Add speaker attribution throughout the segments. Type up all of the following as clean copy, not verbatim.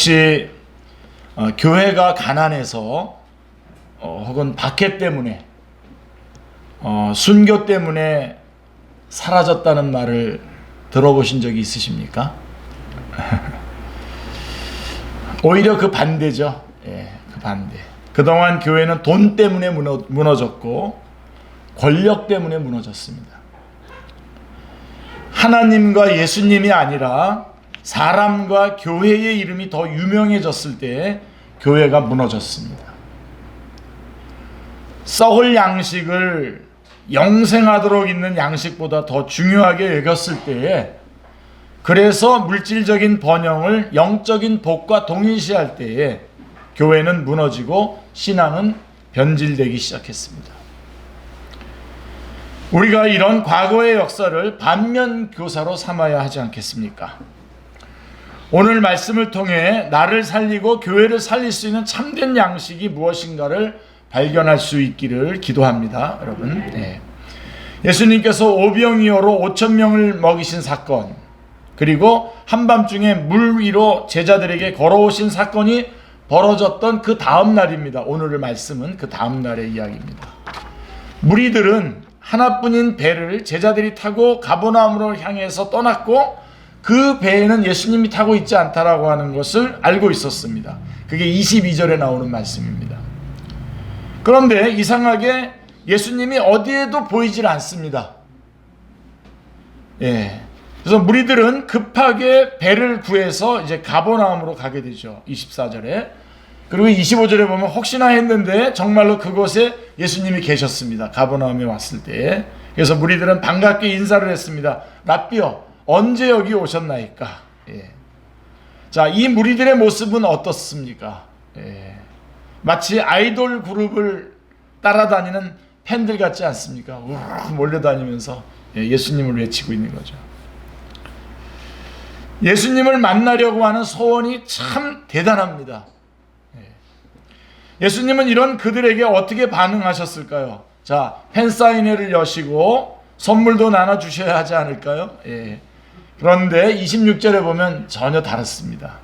Speaker 1: 혹시 교회가 가난해서 혹은 박해 때문에 순교 때문에 사라졌다는 말을 들어보신 적이 있으십니까? 오히려 그 반대죠. 그 반대. 그동안 교회는 돈 때문에 무너졌고 권력 때문에 무너졌습니다. 하나님과 예수님이 아니라 사람과 교회의 이름이 더 유명해졌을 때 교회가 무너졌습니다. 썩을 양식을 영생하도록 있는 양식보다 더 중요하게 여겼을 때에, 그래서 물질적인 번영을 영적인 복과 동일시할 때에 교회는 무너지고 신앙은 변질되기 시작했습니다. 우리가 이런 과거의 역사를 반면교사로 삼아야 하지 않겠습니까? 오늘 말씀을 통해 나를 살리고 교회를 살릴 수 있는 참된 양식이 무엇인가를 발견할 수 있기를 기도합니다. 여러분, 예수님께서 오병이어로 5,000명을 먹이신 사건, 그리고 한밤중에 물 위로 제자들에게 걸어오신 사건이 벌어졌던 그 다음 날입니다. 오늘의 말씀은 그 다음 날의 이야기입니다. 무리들은 하나뿐인 배를 제자들이 타고 가버나움으로 향해서 떠났고, 그 배에는 예수님이 타고 있지 않다라고 하는 것을 알고 있었습니다. 그게 22절에 나오는 말씀입니다. 그런데 이상하게 예수님이 어디에도 보이질 않습니다. 그래서 무리들은 급하게 배를 구해서 이제 가버나움으로 가게 되죠. 24절에. 그리고 25절에 보면 혹시나 했는데 정말로 그곳에 예수님이 계셨습니다. 가버나움에 왔을 때. 그래서 무리들은 반갑게 인사를 했습니다. 라삐어, 언제 여기 오셨나이까? 자, 이 무리들의 모습은 어떻습니까? 마치 아이돌 그룹을 따라다니는 팬들 같지 않습니까? 몰려다니면서 예수님을 외치고 있는 거죠. 예수님을 만나려고 하는 소원이 참 대단합니다. 예수님은 이런 그들에게 어떻게 반응하셨을까요? 자, 팬사인회를 여시고 선물도 나눠주셔야 하지 않을까요? 그런데 26절에 보면 전혀 다릅니다.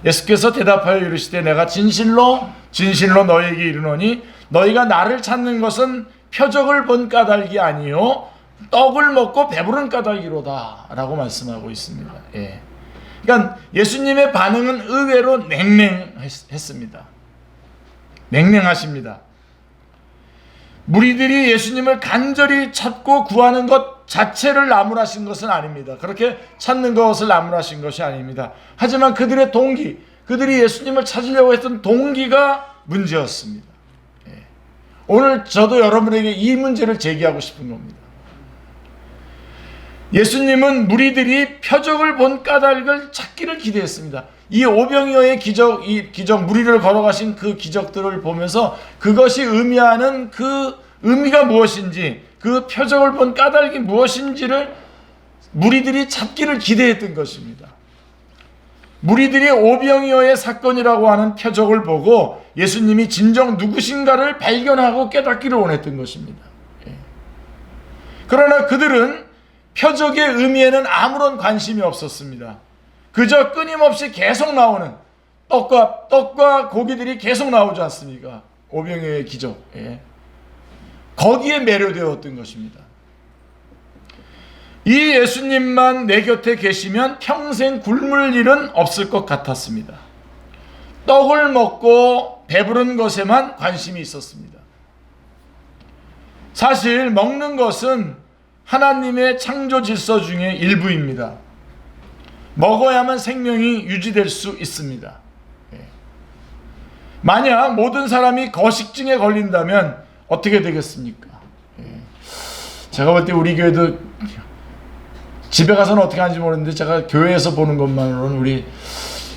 Speaker 1: 예수께서 대답하여 이르시되 내가 진실로 진실로 너희에게 이르노니 너희가 나를 찾는 것은 표적을 본 까닭이 아니요 떡을 먹고 배부른 까닭이로다 라고 말씀하고 있습니다. 그러니까 예수님의 반응은 의외로 냉랭했습니다. 냉랭하십니다. 무리들이 예수님을 간절히 찾고 구하는 것 자체를 나무라신 것은 아닙니다. 그렇게 찾는 것을 나무라신 것이 아닙니다. 하지만 그들의 동기, 그들이 예수님을 찾으려고 했던 동기가 문제였습니다. 오늘 저도 여러분에게 이 문제를 제기하고 싶은 겁니다. 예수님은 무리들이 표적을 본 까닭을 찾기를 기대했습니다. 이 오병이어의 기적, 이 기적, 무리를 걸어가신 그 기적들을 보면서 그것이 의미하는 그 의미가 무엇인지, 그 표적을 본 까닭이 무엇인지를 무리들이 찾기를 기대했던 것입니다. 무리들이 오병이어의 사건이라고 하는 표적을 보고 예수님이 진정 누구신가를 발견하고 깨닫기를 원했던 것입니다. 그러나 그들은 표적의 의미에는 아무런 관심이 없었습니다. 그저 끊임없이 계속 나오는 떡과 고기들이 계속 나오지 않습니까? 오병이어의 기적. 거기에 매료되었던 것입니다. 이 예수님만 내 곁에 계시면 평생 굶을 일은 없을 것 같았습니다. 떡을 먹고 배부른 것에만 관심이 있었습니다. 사실 먹는 것은 하나님의 창조 질서 중에 일부입니다. 먹어야만 생명이 유지될 수 있습니다. 만약 모든 사람이 거식증에 걸린다면 어떻게 되겠습니까? 제가 볼 때 우리 교회도 집에 가서는 어떻게 하는지 모르는데 제가 교회에서 보는 것만으로는 우리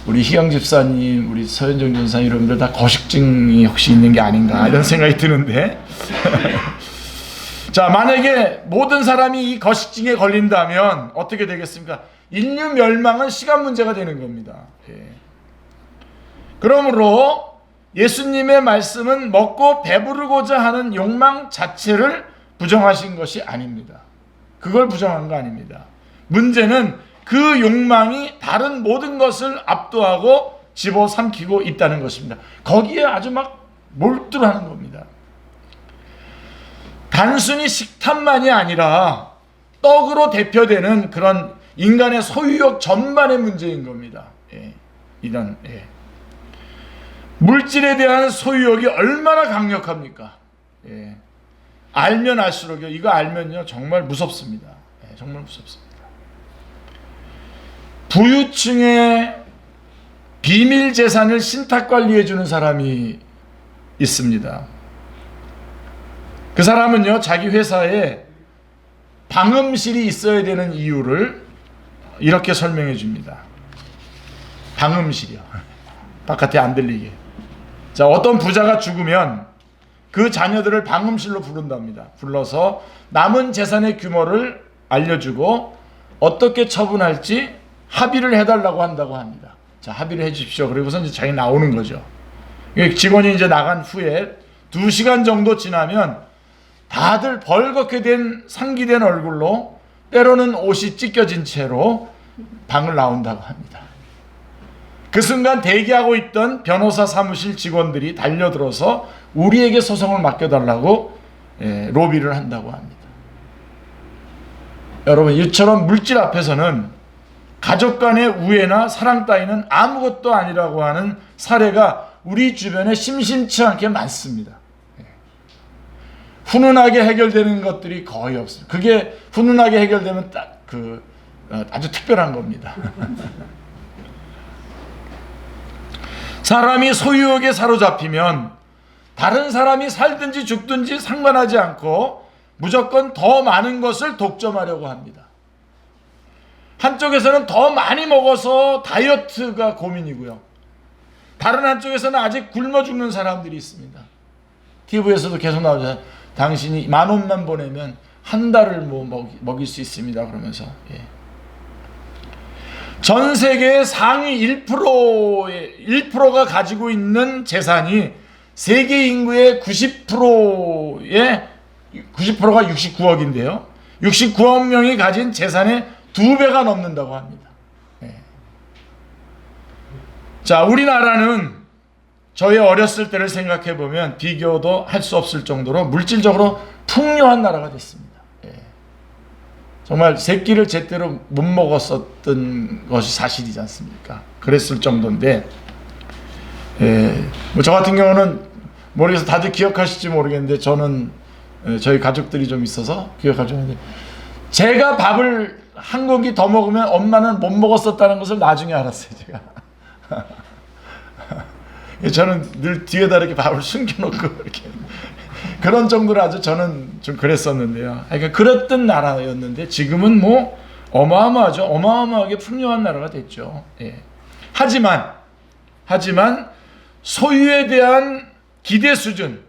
Speaker 1: 희경 집사님, 우리 서현정 전사님 여러분들 다 거식증이 혹시 있는 게 아닌가 이런 생각이 드는데 자, 만약에 모든 사람이 이 거식증에 걸린다면 어떻게 되겠습니까? 인류 멸망은 시간 문제가 되는 겁니다. 그러므로 예수님의 말씀은 먹고 배부르고자 하는 욕망 자체를 부정하신 것이 아닙니다. 그걸 부정한 거 아닙니다. 문제는 그 욕망이 다른 모든 것을 압도하고 집어삼키고 있다는 것입니다. 거기에 아주 막 몰두하는 겁니다. 단순히 식탐만이 아니라 떡으로 대표되는 그런 인간의 소유욕 전반의 문제인 겁니다. 이런 물질에 대한 소유욕이 얼마나 강력합니까? 알면 알수록요. 이거 알면요 정말 무섭습니다. 정말 무섭습니다. 부유층의 비밀 재산을 신탁 관리해 주는 사람이 있습니다. 그 사람은요 자기 회사에 방음실이 있어야 되는 이유를 이렇게 설명해 줍니다. 방음실이요. 바깥에 안 들리게. 자, 어떤 부자가 죽으면 그 자녀들을 방음실로 부른답니다. 불러서 남은 재산의 규모를 알려주고 어떻게 처분할지 합의를 해달라고 한다고 합니다. 자, 합의를 해주십시오. 그리고서 이제 자기 나오는 거죠. 직원이 이제 나간 후에 2시간 정도 지나면 다들 벌겋게 된 상기된 얼굴로 때로는 옷이 찢겨진 채로 방을 나온다고 합니다. 그 순간 대기하고 있던 변호사 사무실 직원들이 달려들어서 우리에게 소송을 맡겨달라고 로비를 한다고 합니다. 여러분, 이처럼 물질 앞에서는 가족 간의 우애나 사랑 따위는 아무것도 아니라고 하는 사례가 우리 주변에 심심치 않게 많습니다. 훈훈하게 해결되는 것들이 거의 없어요. 그게 훈훈하게 해결되면 딱 아주 특별한 겁니다. 사람이 소유욕에 사로잡히면 다른 사람이 살든지 죽든지 상관하지 않고 무조건 더 많은 것을 독점하려고 합니다. 한쪽에서는 더 많이 먹어서 다이어트가 고민이고요. 다른 한쪽에서는 아직 굶어 죽는 사람들이 있습니다. TV에서도 계속 나오잖아요. 당신이 10,000원만 보내면 한 달을 먹일 수 있습니다. 그러면서 전 세계의 상위 1%가 가지고 있는 재산이 세계 인구의 90%가 69억인데요. 69억 명이 가진 재산의 2배가 넘는다고 합니다. 자, 우리나라는 저희 어렸을 때를 생각해 보면 비교도 할 수 없을 정도로 물질적으로 풍요한 나라가 됐습니다. 정말 새끼를 제대로 못 먹었었던 것이 사실이지 않습니까? 그랬을 정도인데, 뭐 저 같은 경우는 모르겠어요. 다들 기억하실지 모르겠는데 저는 저희 가족들이 좀 있어서 기억하죠. 제가 밥을 한 공기 더 먹으면 엄마는 못 먹었었다는 것을 나중에 알았어요. 제가. 저는 늘 뒤에다 이렇게 밥을 숨겨놓고 이렇게 그런 정도로 아주 저는 좀 그랬었는데요. 그러니까 그랬던 나라였는데 지금은 뭐 어마어마하죠. 어마어마하게 풍요한 나라가 됐죠. 하지만 소유에 대한 기대 수준,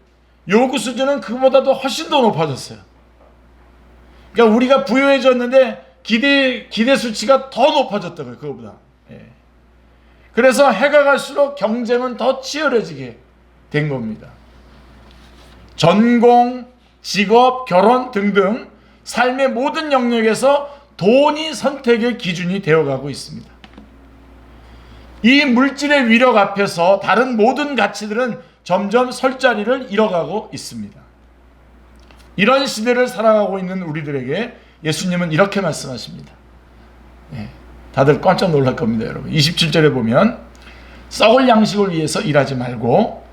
Speaker 1: 요구 수준은 그보다도 훨씬 더 높아졌어요. 그러니까 우리가 부유해졌는데 기대 수치가 더 높아졌다고요. 그거보다. 그래서 해가 갈수록 경쟁은 더 치열해지게 된 겁니다. 전공, 직업, 결혼 등등 삶의 모든 영역에서 돈이 선택의 기준이 되어가고 있습니다. 이 물질의 위력 앞에서 다른 모든 가치들은 점점 설 자리를 잃어가고 있습니다. 이런 시대를 살아가고 있는 우리들에게 예수님은 이렇게 말씀하십니다. 다들 깜짝 놀랄 겁니다, 여러분. 27절에 보면 썩을 양식을 위해서 일하지 말고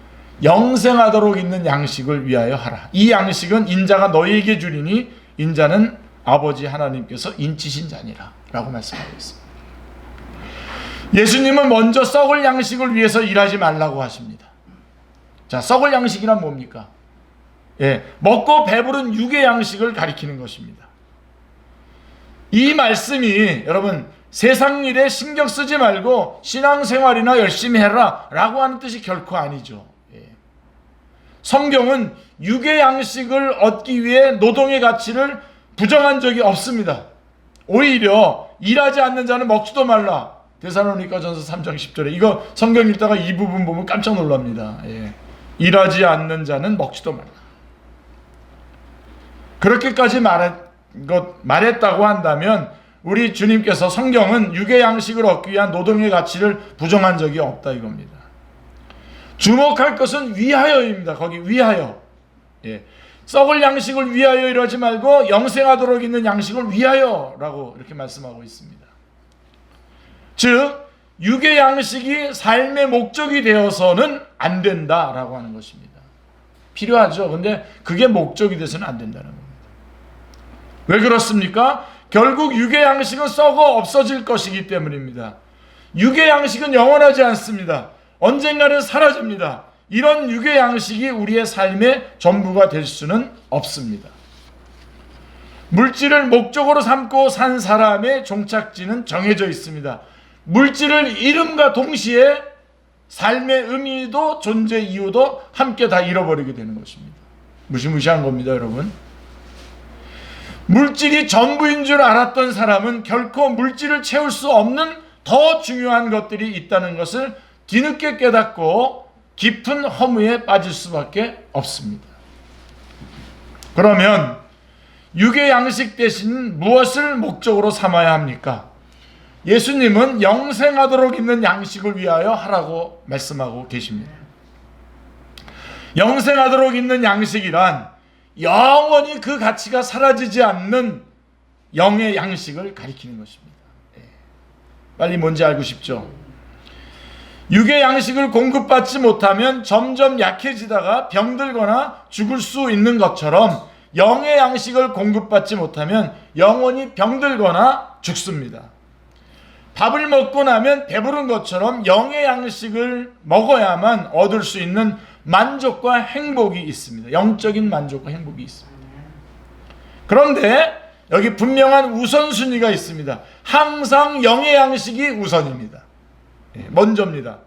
Speaker 1: 영생하도록 있는 양식을 위하여 하라. 이 양식은 인자가 너희에게 주리니 인자는 아버지 하나님께서 인치신 자니라 라고 말씀하고 있습니다. 예수님은 먼저 썩을 양식을 위해서 일하지 말라고 하십니다. 자, 썩을 양식이란 뭡니까? 먹고 배부른 육의 양식을 가리키는 것입니다. 이 말씀이 여러분 세상 일에 신경 쓰지 말고 신앙생활이나 열심히 해라 라고 하는 뜻이 결코 아니죠. 성경은 육의 양식을 얻기 위해 노동의 가치를 부정한 적이 없습니다. 오히려 일하지 않는 자는 먹지도 말라. 데살로니가전서 3장 10절에 이거 성경 읽다가 이 부분 보면 깜짝 놀랍니다. 일하지 않는 자는 먹지도 말라. 그렇게까지 말했다고 한다면 우리 주님께서 성경은 육의 양식을 얻기 위한 노동의 가치를 부정한 적이 없다 이겁니다. 주목할 것은 위하여입니다. 거기 위하여. 예. 썩을 양식을 위하여 이러지 말고 영생하도록 있는 양식을 위하여라고 이렇게 말씀하고 있습니다. 즉 육의 양식이 삶의 목적이 되어서는 안 된다라고 하는 것입니다. 필요하죠. 근데 그게 목적이 돼서는 안 된다는 겁니다. 왜 그렇습니까? 결국 육의 양식은 썩어 없어질 것이기 때문입니다. 육의 양식은 영원하지 않습니다. 언젠가는 사라집니다. 이런 육의 양식이 우리의 삶의 전부가 될 수는 없습니다. 물질을 목적으로 삼고 산 사람의 종착지는 정해져 있습니다. 물질을 잃음과 동시에 삶의 의미도 존재 이유도 함께 다 잃어버리게 되는 것입니다. 무시무시한 겁니다, 여러분. 물질이 전부인 줄 알았던 사람은 결코 물질을 채울 수 없는 더 중요한 것들이 있다는 것을 뒤늦게 깨닫고 깊은 허무에 빠질 수밖에 없습니다. 그러면 육의 양식 대신 무엇을 목적으로 삼아야 합니까? 예수님은 영생하도록 있는 양식을 위하여 하라고 말씀하고 계십니다. 영생하도록 있는 양식이란 영원히 그 가치가 사라지지 않는 영의 양식을 가리키는 것입니다. 빨리 뭔지 알고 싶죠? 육의 양식을 공급받지 못하면 점점 약해지다가 병들거나 죽을 수 있는 것처럼 영의 양식을 공급받지 못하면 영원히 병들거나 죽습니다. 밥을 먹고 나면 배부른 것처럼 영의 양식을 먹어야만 얻을 수 있는 만족과 행복이 있습니다. 영적인 만족과 행복이 있습니다. 그런데 여기 분명한 우선순위가 있습니다. 항상 영의 양식이 우선입니다. 먼저입니다.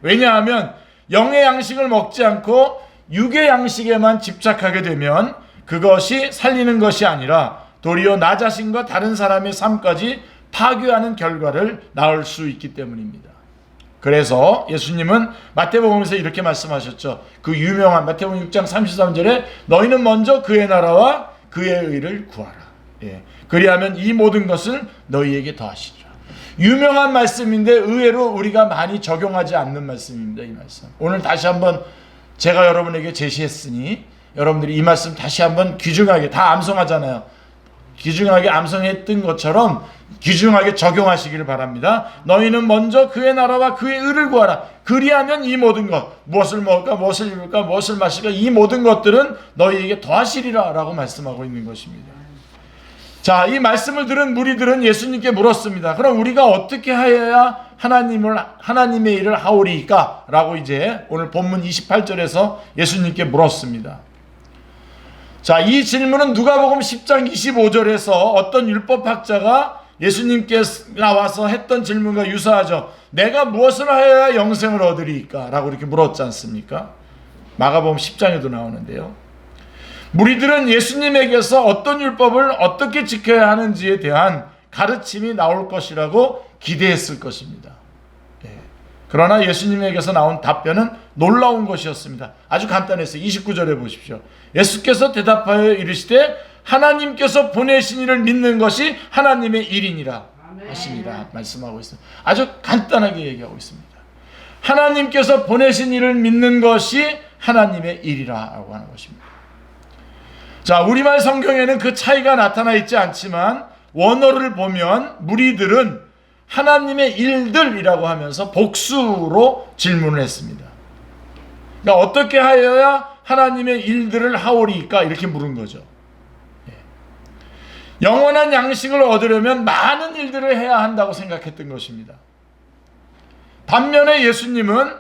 Speaker 1: 왜냐하면 영의 양식을 먹지 않고 육의 양식에만 집착하게 되면 그것이 살리는 것이 아니라 도리어 나 자신과 다른 사람의 삶까지 파괴하는 결과를 낳을 수 있기 때문입니다. 그래서 예수님은 마태복음에서 이렇게 말씀하셨죠. 그 유명한 마태복음 6장 33절에 너희는 먼저 그의 나라와 그의 의를 구하라. 그리하면 이 모든 것을 너희에게 더하시리라. 유명한 말씀인데 의외로 우리가 많이 적용하지 않는 말씀입니다. 이 말씀. 오늘 다시 한번 제가 여러분에게 제시했으니 여러분들이 이 말씀 다시 한번 귀중하게 다 암송하잖아요. 귀중하게 암송했던 것처럼 귀중하게 적용하시기를 바랍니다. 너희는 먼저 그의 나라와 그의 의를 구하라. 그리하면 이 모든 것, 무엇을 먹을까, 무엇을 입을까, 무엇을 마실까, 이 모든 것들은 너희에게 더하시리라 라고 말씀하고 있는 것입니다. 자, 이 말씀을 들은 무리들은 예수님께 물었습니다. 그럼 우리가 어떻게 하여야 하나님의 일을 하오리까? 라고 이제 오늘 본문 28절에서 예수님께 물었습니다. 자, 이 질문은 누가복음 10장 25절에서 어떤 율법학자가 예수님께 나와서 했던 질문과 유사하죠. 내가 무엇을 하여야 영생을 얻으리까? 라고 이렇게 물었지 않습니까? 마가복음 10장에도 나오는데요. 무리들은 예수님에게서 어떤 율법을 어떻게 지켜야 하는지에 대한 가르침이 나올 것이라고 기대했을 것입니다. 그러나 예수님에게서 나온 답변은 놀라운 것이었습니다. 아주 간단했어요. 29절에 보십시오. 예수께서 대답하여 이르시되 하나님께서 보내신 이를 믿는 것이 하나님의 일이니라 하시니라 말씀하고 있습니다. 아주 간단하게 얘기하고 있습니다. 하나님께서 보내신 이를 믿는 것이 하나님의 일이라고 하는 것입니다. 자, 우리말 성경에는 그 차이가 나타나 있지 않지만 원어를 보면 무리들은 하나님의 일들이라고 하면서 복수로 질문을 했습니다. 그러니까 어떻게 하여야 하나님의 일들을 하오리까? 이렇게 물은 거죠. 영원한 양식을 얻으려면 많은 일들을 해야 한다고 생각했던 것입니다. 반면에 예수님은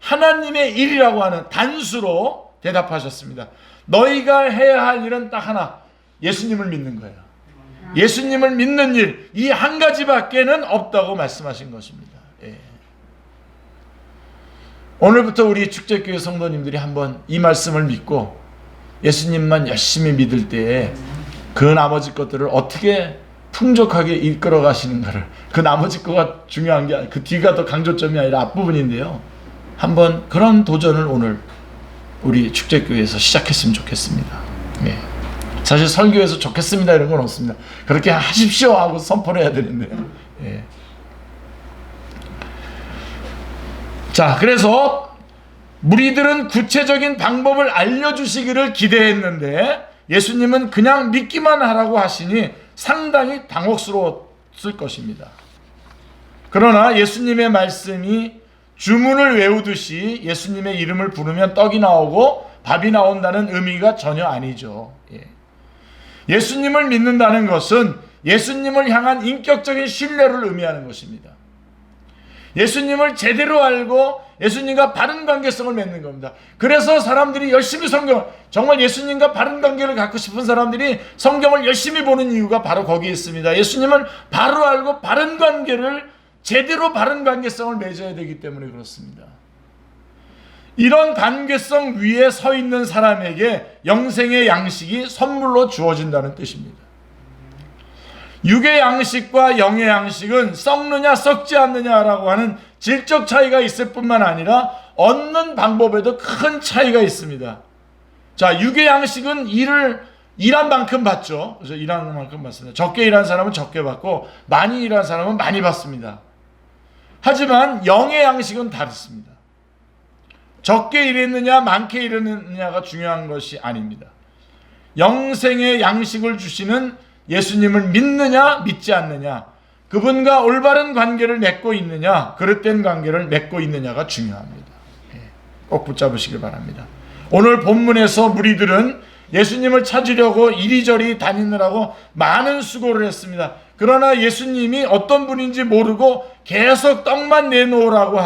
Speaker 1: 하나님의 일이라고 하는 단수로 대답하셨습니다. 너희가 해야 할 일은 딱 하나, 예수님을 믿는 거예요. 예수님을 믿는 일, 이 한 가지밖에는 없다고 말씀하신 것입니다. 오늘부터 우리 축제교회 성도님들이 한번 이 말씀을 믿고 예수님만 열심히 믿을 때에 그 나머지 것들을 어떻게 풍족하게 이끌어 가시는가를, 그 나머지 거가 중요한 게 아니라 그 뒤가 더 강조점이 아니라 앞부분인데요. 한번 그런 도전을 오늘 우리 축제교회에서 시작했으면 좋겠습니다. 사실 설교에서 좋겠습니다 이런 건 없습니다. 그렇게 하십시오 하고 선포를 해야 되는데. 예. 자, 그래서 무리들은 구체적인 방법을 알려주시기를 기대했는데 예수님은 그냥 믿기만 하라고 하시니 상당히 당혹스러웠을 것입니다. 그러나 예수님의 말씀이 주문을 외우듯이 예수님의 이름을 부르면 떡이 나오고 밥이 나온다는 의미가 전혀 아니죠. 예. 예수님을 믿는다는 것은 예수님을 향한 인격적인 신뢰를 의미하는 것입니다. 예수님을 제대로 알고 예수님과 바른 관계성을 맺는 겁니다. 그래서 사람들이 열심히 정말 예수님과 바른 관계를 갖고 싶은 사람들이 성경을 열심히 보는 이유가 바로 거기에 있습니다. 예수님을 바로 알고 바른 관계를 제대로 바른 관계성을 맺어야 되기 때문에 그렇습니다. 이런 관계성 위에 서 있는 사람에게 영생의 양식이 선물로 주어진다는 뜻입니다. 육의 양식과 영의 양식은 썩느냐 썩지 않느냐라고 하는 질적 차이가 있을 뿐만 아니라 얻는 방법에도 큰 차이가 있습니다. 자, 육의 양식은 일한 만큼 받죠. 그래서 일한 만큼 받습니다. 적게 일한 사람은 적게 받고 많이 일한 사람은 많이 받습니다. 하지만 영의 양식은 다릅니다. 적게 일했느냐 많게 일했느냐가 중요한 것이 아닙니다. 영생의 양식을 주시는 예수님을 믿느냐 믿지 않느냐, 그분과 올바른 관계를 맺고 있느냐 그릇된 관계를 맺고 있느냐가 중요합니다. 꼭 붙잡으시길 바랍니다. 오늘 본문에서 무리들은 예수님을 찾으려고 이리저리 다니느라고 많은 수고를 했습니다. 그러나 예수님이 어떤 분인지 모르고 계속 떡만 내놓으라고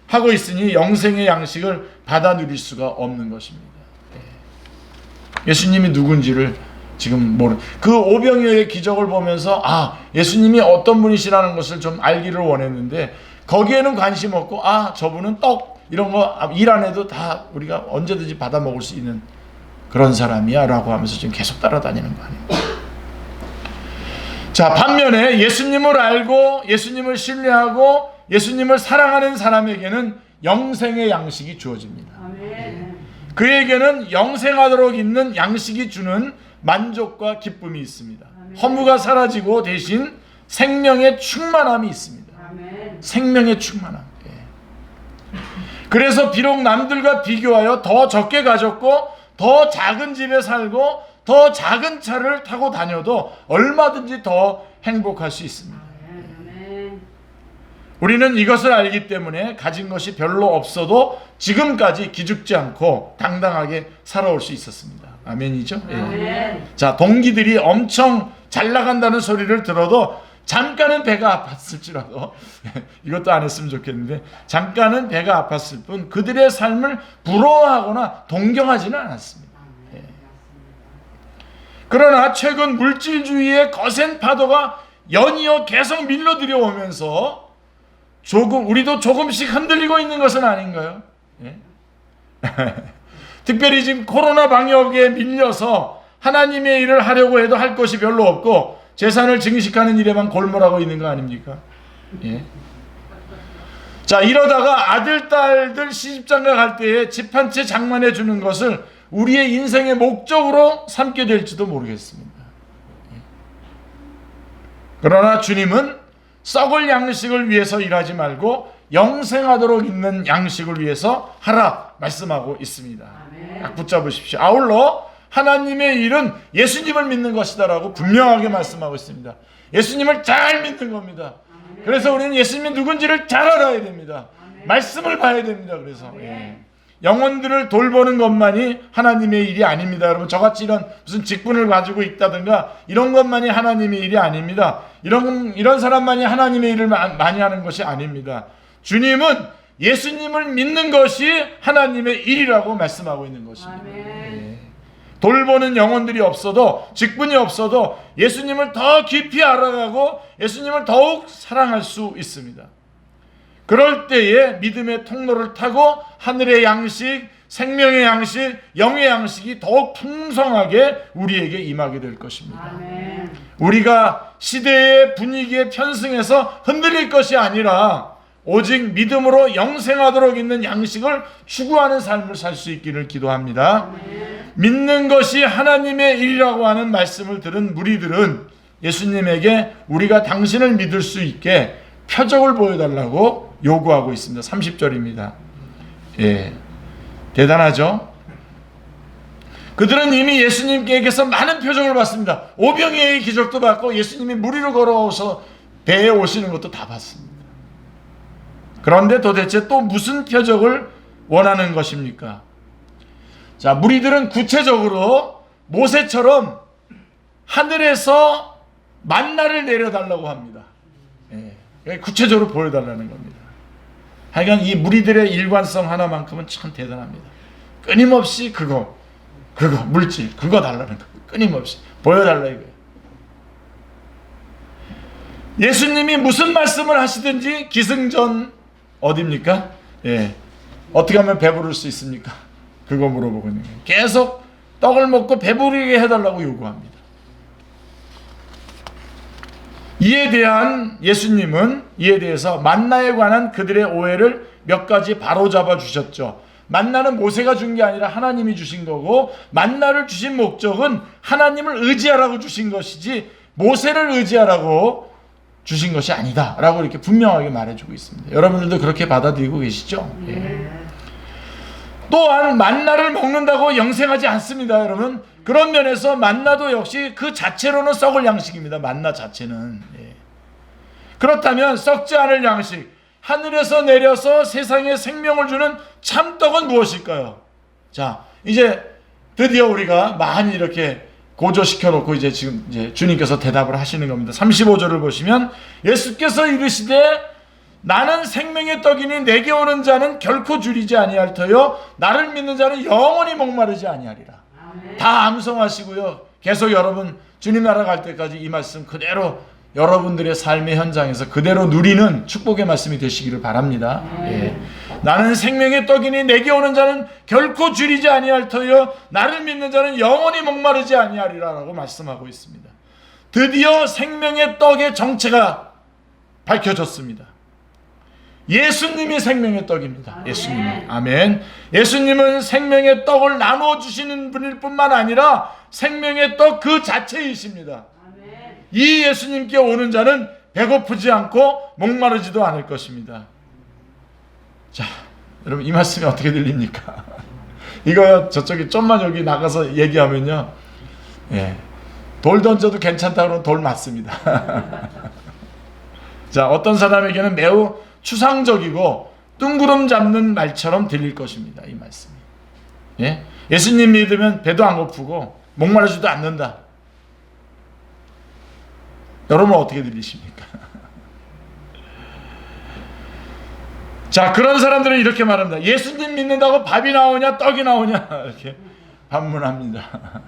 Speaker 1: 하고 있으니 영생의 양식을 받아 누릴 수가 없는 것입니다. 예수님이 누군지를 지금 그 오병이어의 기적을 보면서 예수님이 어떤 분이시라는 것을 좀 알기를 원했는데 거기에는 관심 없고 저분은 떡 이런 거 일 안 해도 다 우리가 언제든지 받아 먹을 수 있는 그런 사람이야 라고 하면서 지금 계속 따라다니는 거 아닙니까? 자, 반면에 예수님을 알고 예수님을 신뢰하고 예수님을 사랑하는 사람에게는 영생의 양식이 주어집니다.
Speaker 2: 아멘.
Speaker 1: 그에게는 영생하도록 있는 양식이 주는 만족과 기쁨이 있습니다.
Speaker 2: 아멘.
Speaker 1: 허무가 사라지고 대신 생명의 충만함이 있습니다.
Speaker 2: 아멘.
Speaker 1: 생명의 충만함. 그래서 비록 남들과 비교하여 더 적게 가졌고 더 작은 집에 살고 더 작은 차를 타고 다녀도 얼마든지 더 행복할 수 있습니다.
Speaker 2: 아멘.
Speaker 1: 우리는 이것을 알기 때문에 가진 것이 별로 없어도 지금까지 기죽지 않고 당당하게 살아올 수 있었습니다. 아멘이죠? 예. 자, 동기들이 엄청 잘 나간다는 소리를 들어도 잠깐은 배가 아팠을지라도 이것도 안 했으면 좋겠는데 잠깐은 배가 아팠을 뿐 그들의 삶을 부러워하거나 동경하지는 않았습니다. 예. 그러나 최근 물질주의의 거센 파도가 연이어 계속 밀려 들여오면서 우리도 조금씩 흔들리고 있는 것은 아닌가요? 예? 특별히 지금 코로나 방역에 밀려서 하나님의 일을 하려고 해도 할 것이 별로 없고 재산을 증식하는 일에만 골몰하고 있는 거 아닙니까? 예. 자, 이러다가 아들, 딸들 시집장가 갈 때에 집 한 채 장만해 주는 것을 우리의 인생의 목적으로 삼게 될지도 모르겠습니다. 예. 그러나 주님은 썩을 양식을 위해서 일하지 말고 영생하도록 있는 양식을 위해서 하라 말씀하고 있습니다. 딱 붙잡으십시오. 아울러 하나님의 일은 예수님을 믿는 것이다라고 분명하게 말씀하고 있습니다. 예수님을 잘 믿는 겁니다. 그래서 우리는 예수님이 누군지를 잘 알아야 됩니다. 말씀을 봐야 됩니다. 그래서 영혼들을 돌보는 것만이 하나님의 일이 아닙니다. 여러분, 저같이 이런 무슨 직분을 가지고 있다든가 이런 것만이 하나님의 일이 아닙니다. 이런 사람만이 하나님의 일을 많이 하는 것이 아닙니다. 주님은 예수님을 믿는 것이 하나님의 일이라고 말씀하고 있는 것입니다. 돌보는 영혼들이 없어도, 직분이 없어도 예수님을 더 깊이 알아가고 예수님을 더욱 사랑할 수 있습니다. 그럴 때에 믿음의 통로를 타고 하늘의 양식, 생명의 양식, 영의 양식이 더욱 풍성하게 우리에게 임하게 될 것입니다.
Speaker 2: 아멘.
Speaker 1: 우리가 시대의 분위기에 편승해서 흔들릴 것이 아니라 오직 믿음으로 영생하도록 있는 양식을 추구하는 삶을 살 수 있기를 기도합니다.
Speaker 2: 아멘.
Speaker 1: 믿는 것이 하나님의 일이라고 하는 말씀을 들은 무리들은 예수님에게 우리가 당신을 믿을 수 있게 표적을 보여달라고 요구하고 있습니다. 30절입니다. 예, 대단하죠? 그들은 이미 예수님께서 많은 표적을 봤습니다. 오병이의 기적도 봤고 예수님이 무리로 걸어서 배에 오시는 것도 다 봤습니다. 그런데 도대체 또 무슨 표적을 원하는 것입니까? 자, 무리들은 구체적으로 모세처럼 하늘에서 만나를 내려달라고 합니다. 예, 구체적으로 보여달라는 겁니다. 하여간 이 무리들의 일관성 하나만큼은 참 대단합니다. 끊임없이 그거 물질 그거 달라는 거 끊임없이 보여달라 이거예요. 예수님이 무슨 말씀을 하시든지 기승전 어디입니까? 예, 어떻게 하면 배부를 수 있습니까? 그거 물어보고 있는 거예요. 계속 떡을 먹고 배부르게 해달라고 요구합니다. 이에 대해서 만나에 관한 그들의 오해를 몇 가지 바로잡아 주셨죠. 만나는 모세가 준 게 아니라 하나님이 주신 거고, 만나를 주신 목적은 하나님을 의지하라고 주신 것이지 모세를 의지하라고 주신 것이 아니다 라고 이렇게 분명하게 말해주고 있습니다. 여러분들도 그렇게 받아들이고 계시죠? 예. 또한 만나를 먹는다고 영생하지 않습니다. 여러분, 그런 면에서 만나도 역시 그 자체로는 썩을 양식입니다. 만나 자체는. 예. 그렇다면 썩지 않을 양식, 하늘에서 내려서 세상에 생명을 주는 참떡은 무엇일까요? 자, 이제 드디어 우리가 많이 이렇게 고조시켜 놓고 이제 지금 이제 주님께서 대답을 하시는 겁니다. 35절을 보시면 예수께서 이르시되 나는 생명의 떡이니 내게 오는 자는 결코 줄이지 아니할 터요 나를 믿는 자는 영원히 목마르지 아니하리라.
Speaker 2: 아멘.
Speaker 1: 다 암송하시고요. 계속 여러분 주님 나라 갈 때까지 이 말씀 그대로 여러분들의 삶의 현장에서 그대로 누리는 축복의 말씀이 되시기를 바랍니다. 예. 나는 생명의 떡이니 내게 오는 자는 결코 줄이지 아니할 터요 나를 믿는 자는 영원히 목마르지 아니하리라 라고 말씀하고 있습니다. 드디어 생명의 떡의 정체가 밝혀졌습니다. 예수님이 생명의 떡입니다. 예수님이. 아멘. 예수님은 생명의 떡을 나누어 주시는 분일 뿐만 아니라 생명의 떡 그 자체이십니다. 이 예수님께 오는 자는 배고프지 않고 목마르지도 않을 것입니다. 자, 여러분 이 말씀이 어떻게 들립니까? 이거요, 저쪽에 좀만 여기 나가서 얘기하면요, 예, 돌 던져도 괜찮다 그러면 돌 맞습니다. 자, 어떤 사람에게는 매우 추상적이고 뜬구름 잡는 말처럼 들릴 것입니다. 이 말씀이. 예? 예수님 믿으면 배도 안 고프고 목마르지도 않는다. 여러분 어떻게 들리십니까? 자, 그런 사람들은 이렇게 말합니다. 예수님 믿는다고 밥이 나오냐 떡이 나오냐 이렇게 반문합니다.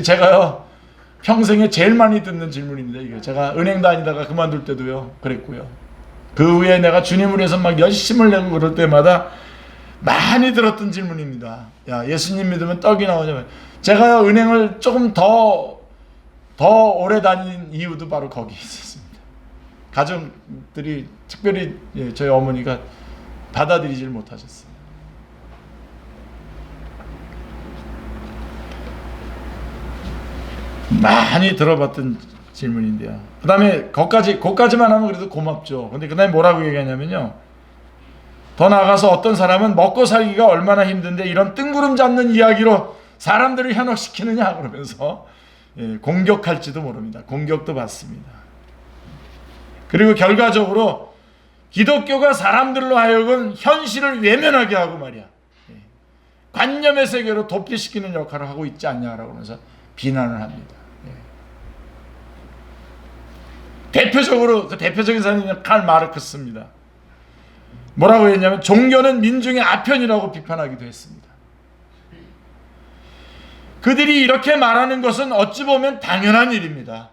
Speaker 1: 제가요 평생에 제일 많이 듣는 질문입니다. 이게 제가 은행 다니다가 그만둘 때도요 그랬고요. 그 후에 내가 주님을 위해서 막 열심을 내고 그럴 때마다 많이 들었던 질문입니다. 야, 예수님 믿으면 떡이 나오냐. 제가요 은행을 조금 더 오래 다닌 이유도 바로 거기 있었습니다. 가족들이 특별히 저희 어머니가 받아들이질 못하셨어요. 많이 들어봤던 질문인데요. 그 다음에 거기까지만 하면 그래도 고맙죠. 근데 그 다음에 뭐라고 얘기하냐면요, 더 나아가서 어떤 사람은 먹고 살기가 얼마나 힘든데 이런 뜬구름 잡는 이야기로 사람들을 현혹시키느냐 그러면서 공격할지도 모릅니다. 공격도 받습니다. 그리고 결과적으로 기독교가 사람들로 하여금 현실을 외면하게 하고 말이야, 관념의 세계로 도피시키는 역할을 하고 있지 않냐라고 하면서 비난을 합니다. 대표적으로 그 대표적인 사람이 칼 마르크스입니다. 뭐라고 했냐면 종교는 민중의 아편이라고 비판하기도 했습니다. 그들이 이렇게 말하는 것은 어찌 보면 당연한 일입니다.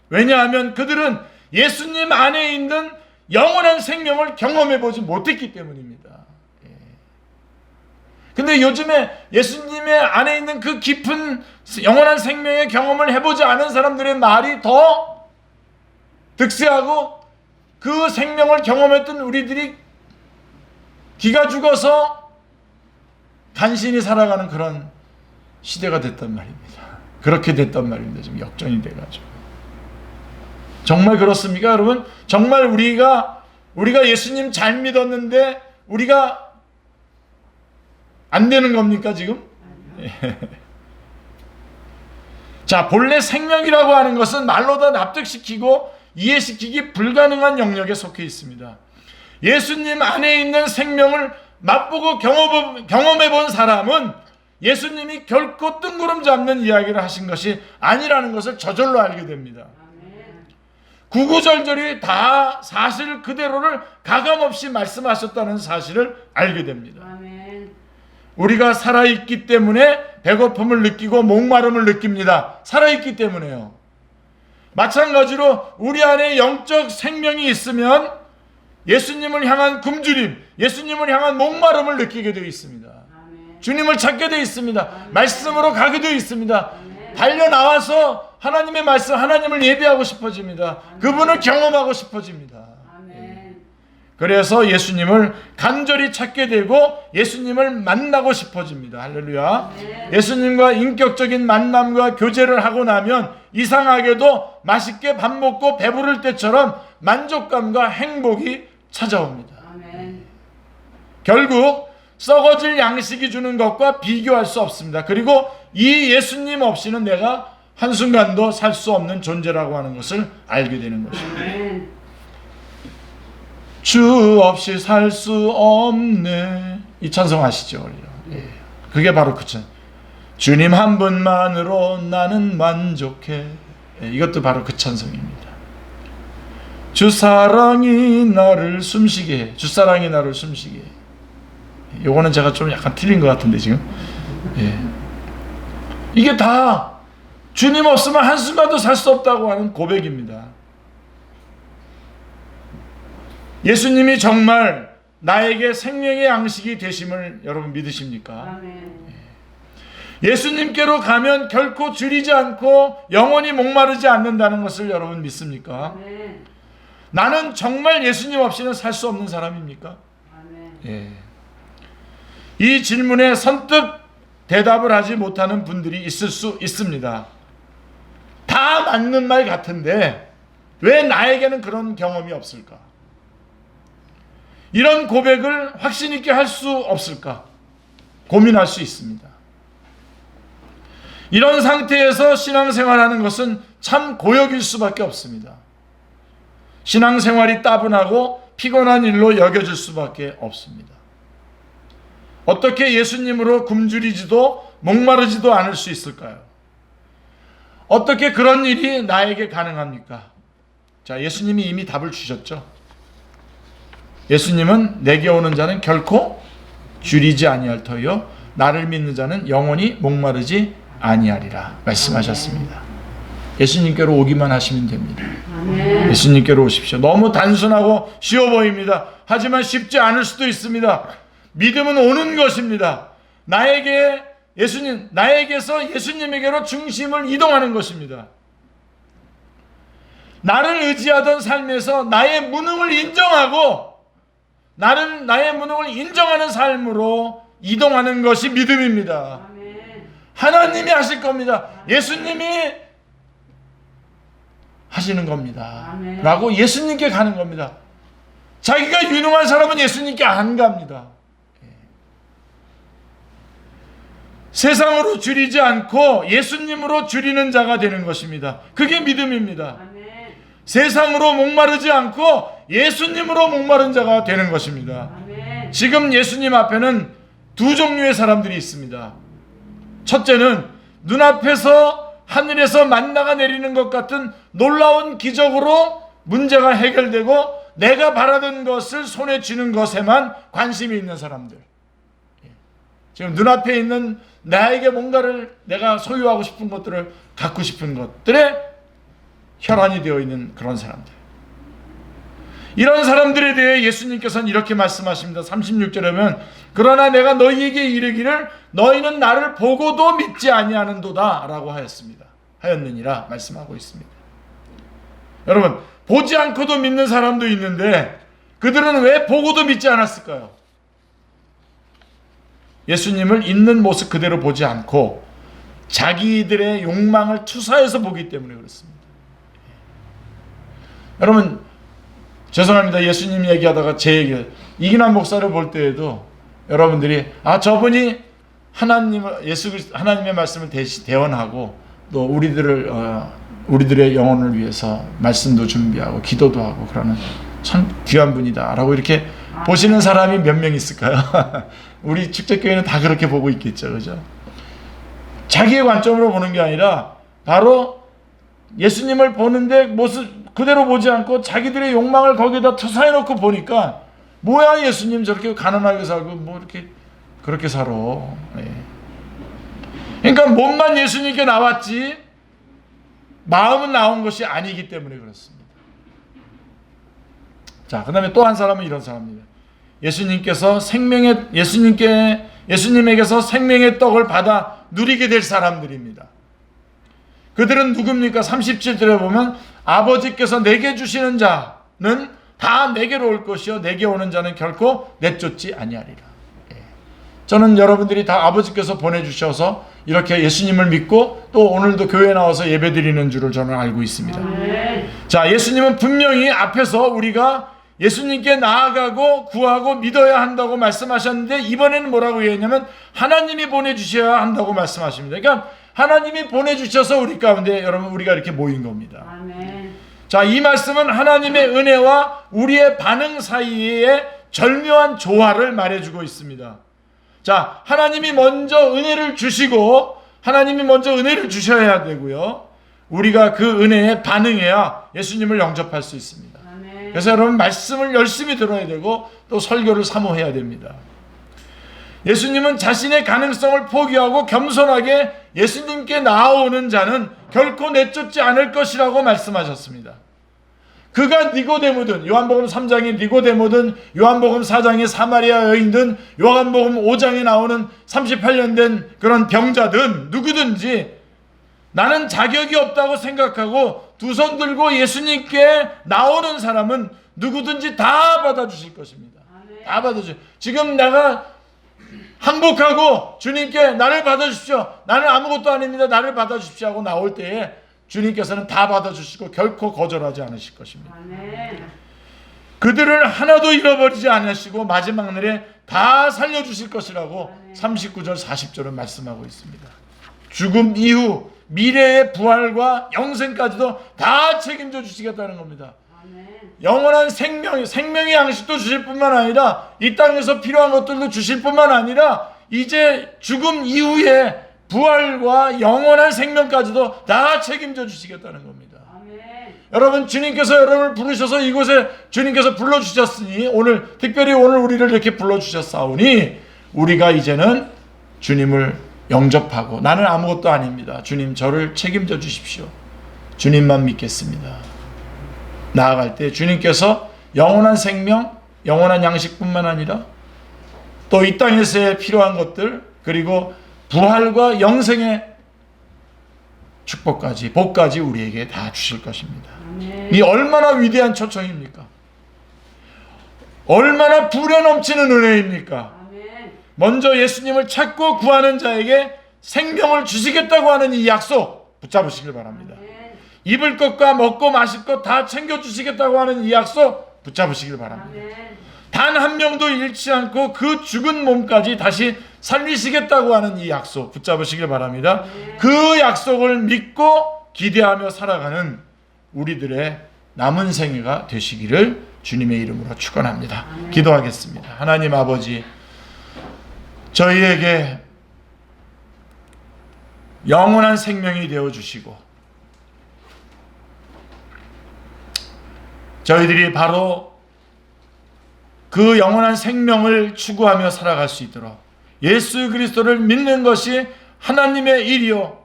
Speaker 1: 왜냐하면 그들은 예수님 안에 있는 영원한 생명을 경험해 보지 못했기 때문입니다. 근데 요즘에 예수님의 안에 있는 그 깊은 영원한 생명의 경험을 해보지 않은 사람들의 말이 더 득세하고, 그 생명을 경험했던 우리들이 기가 죽어서 간신히 살아가는 그런 시대가 됐단 말입니다. 그렇게 됐단 말입니다. 지금 역전이 돼가지고. 정말 그렇습니까, 여러분? 정말 우리가 예수님 잘 믿었는데 우리가 안 되는 겁니까, 지금? 자, 본래 생명이라고 하는 것은 말로 다 납득시키고 이해시키기 불가능한 영역에 속해 있습니다. 예수님 안에 있는 생명을 맛보고 경험해 본 사람은 예수님이 결코 뜬구름 잡는 이야기를 하신 것이 아니라는 것을 저절로 알게 됩니다. 구구절절히 다 사실 그대로를 가감없이 말씀하셨다는 사실을 알게 됩니다. 우리가 살아있기 때문에 배고픔을 느끼고 목마름을 느낍니다. 살아있기 때문에요. 마찬가지로 우리 안에 영적 생명이 있으면 예수님을 향한 굶주림, 예수님을 향한 목마름을 느끼게 되어 있습니다. 주님을 찾게 되어 있습니다. 말씀으로 가게 되어 있습니다. 달려나와서 하나님의 말씀, 하나님을 예배하고 싶어집니다. 그분을 경험하고 싶어집니다. 그래서 예수님을 간절히 찾게 되고 예수님을 만나고 싶어집니다. 할렐루야. 예수님과 인격적인 만남과 교제를 하고 나면 이상하게도 맛있게 밥 먹고 배부를 때처럼 만족감과 행복이 찾아옵니다. 결국 썩어질 양식이 주는 것과 비교할 수 없습니다. 그리고 이 예수님 없이는 내가 한순간도 살 수 없는 존재라고 하는 것을 알게 되는 것입니다. 주 없이 살 수 없네. 이 찬송 아시죠? 예. 그게 바로 그 찬송. 주님 한 분만으로 나는 만족해. 예, 이것도 바로 그 찬송입니다. 주 사랑이 나를 숨쉬게 해. 주 사랑이 나를 숨쉬게 해. 요거는 제가 좀 약간 틀린 것 같은데 지금. 예. 이게 다 주님 없으면 한순간도 살 수 없다고 하는 고백입니다. 예수님이 정말 나에게 생명의 양식이 되심을 여러분 믿으십니까? 예수님께로 가면 결코 줄이지 않고 영원히 목마르지 않는다는 것을 여러분 믿습니까? 나는 정말 예수님 없이는 살 수 없는 사람입니까? 예. 이 질문에 선뜻 대답을 하지 못하는 분들이 있을 수 있습니다. 다 맞는 말 같은데 왜 나에게는 그런 경험이 없을까? 이런 고백을 확신 있게 할 수 없을까? 고민할 수 있습니다. 이런 상태에서 신앙생활하는 것은 참 고역일 수밖에 없습니다. 신앙생활이 따분하고 피곤한 일로 여겨질 수밖에 없습니다. 어떻게 예수님으로 굶주리지도 목마르지도 않을 수 있을까요? 어떻게 그런 일이 나에게 가능합니까? 자, 예수님이 이미 답을 주셨죠. 예수님은 내게 오는 자는 결코 줄이지 아니할 터이요 나를 믿는 자는 영원히 목마르지 아니하리라 말씀하셨습니다. 예수님께로 오기만 하시면 됩니다. 예수님께로 오십시오. 너무 단순하고 쉬워 보입니다. 하지만 쉽지 않을 수도 있습니다. 믿음은 오는 것입니다. 나에게서 예수님에게로 중심을 이동하는 것입니다. 나를 의지하던 삶에서 나의 무능을 인정하고 나의 무능을 인정하는 삶으로 이동하는 것이 믿음입니다. 하나님이 하실 겁니다. 예수님이 하시는 겁니다. 라고 예수님께 가는 겁니다. 자기가 유능한 사람은 예수님께 안 갑니다. 세상으로 줄이지 않고 예수님으로 줄이는 자가 되는 것입니다. 그게 믿음입니다. 세상으로 목마르지 않고 예수님으로 목마른 자가 되는 것입니다. 지금 예수님 앞에는 두 종류의 사람들이 있습니다. 첫째는 눈앞에서 하늘에서 만나가 내리는 것 같은 놀라운 기적으로 문제가 해결되고 내가 바라던 것을 손에 쥐는 것에만 관심이 있는 사람들. 지금 눈앞에 있는 나에게 뭔가를 내가 소유하고 싶은 것들을 갖고 싶은 것들에 혈안이 되어 있는 그런 사람들. 이런 사람들에 대해 예수님께서는 이렇게 말씀하십니다. 36절에 보면 그러나 내가 너희에게 이르기를 너희는 나를 보고도 믿지 아니하는도다 라고 하였느니라 말씀하고 있습니다. 여러분, 보지 않고도 믿는 사람도 있는데 그들은 왜 보고도 믿지 않았을까요? 예수님을 있는 모습 그대로 보지 않고 자기들의 욕망을 투사해서 보기 때문에 그렇습니다. 여러분 죄송합니다. 예수님 얘기하다가 제 얘기, 이기남 목사를 볼 때에도 여러분들이 저분이 하나님의 말씀을 대언하고 또 우리들의 영혼을 위해서 말씀도 준비하고 기도도 하고 그러는 참 귀한 분이다라고 이렇게 보시는 사람이 몇 명 있을까요? 우리 축제교회는 다 그렇게 보고 있겠죠, 그죠? 자기의 관점으로 보는 게 아니라 바로 예수님을 보는데 모습 그대로 보지 않고 자기들의 욕망을 거기다 투사해 놓고 보니까 뭐야, 예수님 저렇게 가난하게 살고 뭐 이렇게 그렇게 살아. 그러니까 몸만 예수님께 나왔지 마음은 나온 것이 아니기 때문에 그렇습니다. 자, 그다음에 또 한 사람은 이런 사람입니다. 예수님에게서 생명의 떡을 받아 누리게 될 사람들입니다. 그들은 누굽니까? 37절에 보면 아버지께서 내게 주시는 자는 다 내게로 올 것이요 내게 오는 자는 결코 내쫓지 아니하리라. 저는 여러분들이 다 아버지께서 보내주셔서 이렇게 예수님을 믿고 또 오늘도 교회에 나와서 예배드리는 줄을 저는 알고 있습니다. 자, 예수님은 분명히 앞에서 우리가 예수님께 나아가고 구하고 믿어야 한다고 말씀하셨는데 이번에는 뭐라고 얘기했냐면 하나님이 보내주셔야 한다고 말씀하십니다. 그러니까 하나님이 보내주셔서 우리 가운데 여러분 우리가 이렇게 모인 겁니다.
Speaker 2: 아멘.
Speaker 1: 자, 이 말씀은 하나님의 은혜와 우리의 반응 사이에 절묘한 조화를 말해주고 있습니다. 자, 하나님이 먼저 은혜를 주시고 하나님이 먼저 은혜를 주셔야 되고요. 우리가 그 은혜에 반응해야 예수님을 영접할 수 있습니다.
Speaker 2: 아멘.
Speaker 1: 그래서 여러분 말씀을 열심히 들어야 되고 또 설교를 사모해야 됩니다. 예수님은 자신의 가능성을 포기하고 겸손하게 예수님께 나아오는 자는 결코 내쫓지 않을 것이라고 말씀하셨습니다. 그가 니고데모든 요한복음 3장의 니고데모든 요한복음 4장의 사마리아 여인든 요한복음 5장에 나오는 38년 된 그런 병자든 누구든지 나는 자격이 없다고 생각하고 두 손 들고 예수님께 나오는 사람은 누구든지 다 받아주실 것입니다. 다 받아주세요. 지금 내가 항복하고 주님께 나를 받아주십시오. 나는 아무것도 아닙니다. 나를 받아주십시오 하고 나올 때에 주님께서는 다 받아주시고 결코 거절하지 않으실 것입니다.
Speaker 2: 아멘.
Speaker 1: 그들을 하나도 잃어버리지 않으시고 마지막 날에 다 살려주실 것이라고 39절 40절은 말씀하고 있습니다. 죽음 이후 미래의 부활과 영생까지도 다 책임져 주시겠다는 겁니다.
Speaker 2: 아멘.
Speaker 1: 영원한 생명의 양식도 주실 뿐만 아니라 이 땅에서 필요한 것들도 주실 뿐만 아니라 이제 죽음 이후에 부활과 영원한 생명까지도 다 책임져 주시겠다는 겁니다.
Speaker 2: 아멘.
Speaker 1: 여러분 주님께서 여러분을 부르셔서 이곳에 주님께서 불러주셨으니 오늘 특별히 오늘 우리를 이렇게 불러주셨사오니 우리가 이제는 주님을 영접하고 나는 아무것도 아닙니다. 주님 저를 책임져 주십시오. 주님만 믿겠습니다. 나아갈 때 주님께서 영원한 생명, 영원한 양식뿐만 아니라 또 이 땅에서의 필요한 것들 그리고 부활과 영생의 축복까지 복까지 우리에게 다 주실 것입니다.
Speaker 2: 아멘.
Speaker 1: 이 얼마나 위대한 초청입니까? 얼마나 불에 넘치는 은혜입니까?
Speaker 2: 아멘.
Speaker 1: 먼저 예수님을 찾고 구하는 자에게 생명을 주시겠다고 하는 이 약속 붙잡으시길 바랍니다.
Speaker 2: 아멘.
Speaker 1: 입을 것과 먹고 마실 것 다 챙겨주시겠다고 하는 이 약속 붙잡으시길 바랍니다.
Speaker 2: 아멘.
Speaker 1: 단 한 명도 잃지 않고 그 죽은 몸까지 다시 살리시겠다고 하는 이 약속 붙잡으시길 바랍니다. 그 약속을 믿고 기대하며 살아가는 우리들의 남은 생애가 되시기를 주님의 이름으로 축원합니다. 기도하겠습니다. 하나님 아버지, 저희에게 영원한 생명이 되어주시고 저희들이 바로 그 영원한 생명을 추구하며 살아갈 수 있도록 예수 그리스도를 믿는 것이 하나님의 일이요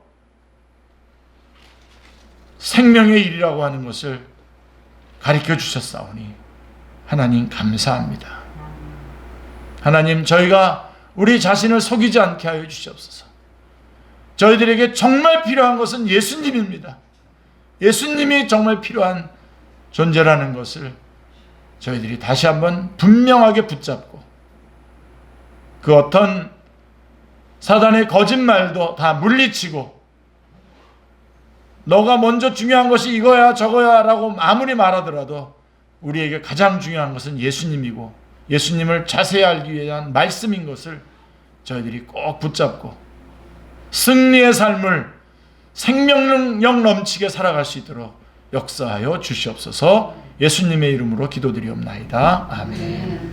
Speaker 1: 생명의 일이라고 하는 것을 가르쳐 주셨사오니 하나님 감사합니다. 하나님 저희가 우리 자신을 속이지 않게 하여 주시옵소서. 저희들에게 정말 필요한 것은 예수님입니다. 예수님이 정말 필요한 존재라는 것을 저희들이 다시 한번 분명하게 붙잡고 그 어떤 사단의 거짓말도 다 물리치고 너가 먼저 중요한 것이 이거야 저거야 라고 아무리 말하더라도 우리에게 가장 중요한 것은 예수님이고 예수님을 자세히 알기 위한 말씀인 것을 저희들이 꼭 붙잡고 승리의 삶을 생명력 넘치게 살아갈 수 있도록 역사하여 주시옵소서. 예수님의 이름으로 기도드리옵나이다. 아멘.